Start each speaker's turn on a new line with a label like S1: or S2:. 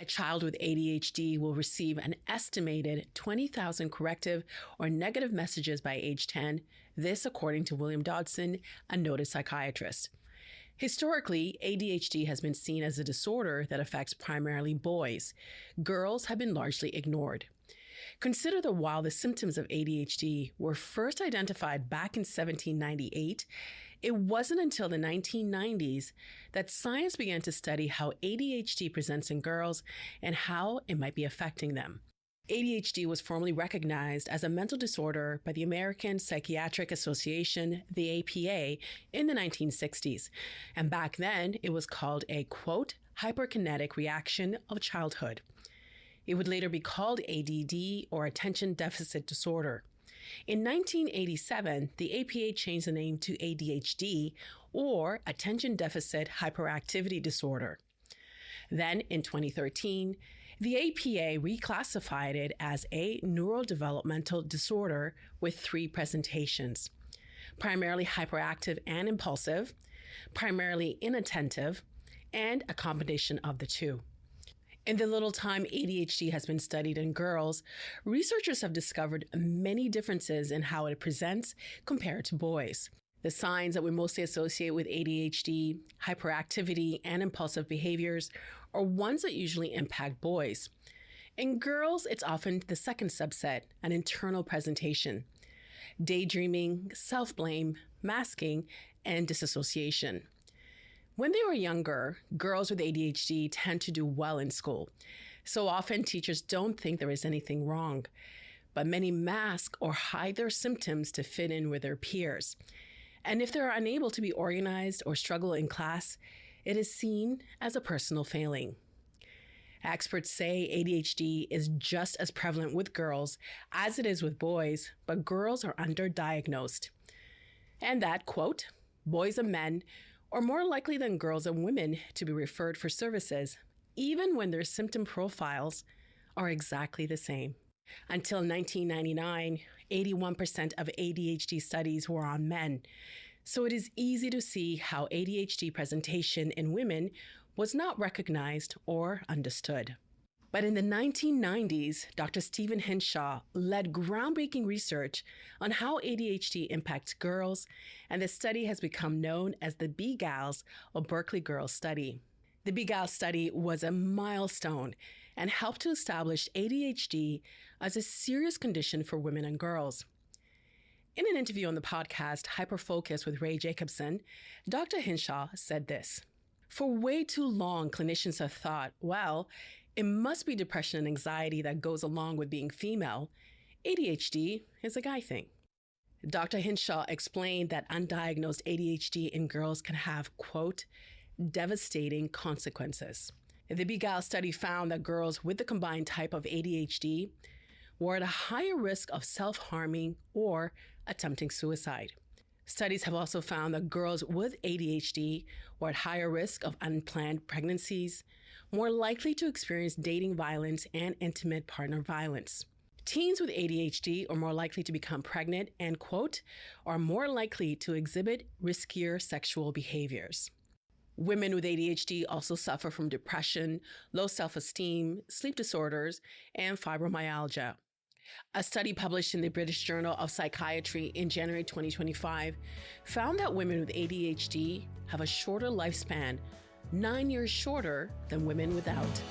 S1: A child with ADHD will receive an estimated 20,000 corrective or negative messages by age 10, this according to William Dodson, a noted psychiatrist. Historically, ADHD has been seen as a disorder that affects primarily boys. Girls have been largely ignored. Consider that while the symptoms of ADHD were first identified back in 1798, it wasn't until the 1990s that science began to study how ADHD presents in girls and how it might be affecting them. ADHD was formally recognized as a mental disorder by the American Psychiatric Association, the APA, in the 1960s. And back then, it was called a, quote, hyperkinetic reaction of childhood. It would later be called ADD, or attention deficit disorder. In 1987, the APA changed the name to ADHD, or attention deficit hyperactivity disorder. Then, in 2013, the APA reclassified it as a neurodevelopmental disorder with 3 presentations: primarily hyperactive and impulsive, primarily inattentive, and a combination of the two. In the little time ADHD has been studied in girls, researchers have discovered many differences in how it presents compared to boys. The signs that we mostly associate with ADHD, hyperactivity, and impulsive behaviors are ones that usually impact boys. In girls, it's often the second subset, an internal presentation: daydreaming, self-blame, masking, and disassociation. When they were younger, girls with ADHD tend to do well in school. So often teachers don't think there is anything wrong, but many mask or hide their symptoms to fit in with their peers. And if they're unable to be organized or struggle in class, it is seen as a personal failing. Experts say ADHD is just as prevalent with girls as it is with boys, but girls are underdiagnosed. And that, quote, boys and men are more likely than girls and women to be referred for services, even when their symptom profiles are exactly the same. Until 1999, 81% of ADHD studies were on men. So it is easy to see how ADHD presentation in women was not recognized or understood. But in the 1990s, Dr. Stephen Hinshaw led groundbreaking research on how ADHD impacts girls, and the study has become known as the BGALS, or Berkeley Girls Study. The BGALS study was a milestone and helped to establish ADHD as a serious condition for women and girls. In an interview on the podcast Hyperfocus with Ray Jacobson, Dr. Hinshaw said this: "For way too long, clinicians have thought, well, it must be depression and anxiety that goes along with being female. ADHD is a guy thing." Dr. Hinshaw explained that undiagnosed ADHD in girls can have, quote, devastating consequences. The BGAL study found that girls with the combined type of ADHD were at a higher risk of self-harming or attempting suicide. Studies have also found that girls with ADHD were at higher risk of unplanned pregnancies, more likely to experience dating violence and intimate partner violence. Teens with ADHD are more likely to become pregnant and, quote, are more likely to exhibit riskier sexual behaviors. Women with ADHD also suffer from depression, low self-esteem, sleep disorders, and fibromyalgia. A study published in the British Journal of Psychiatry in January 2025 found that women with ADHD have a shorter lifespan, 9 years shorter than women without.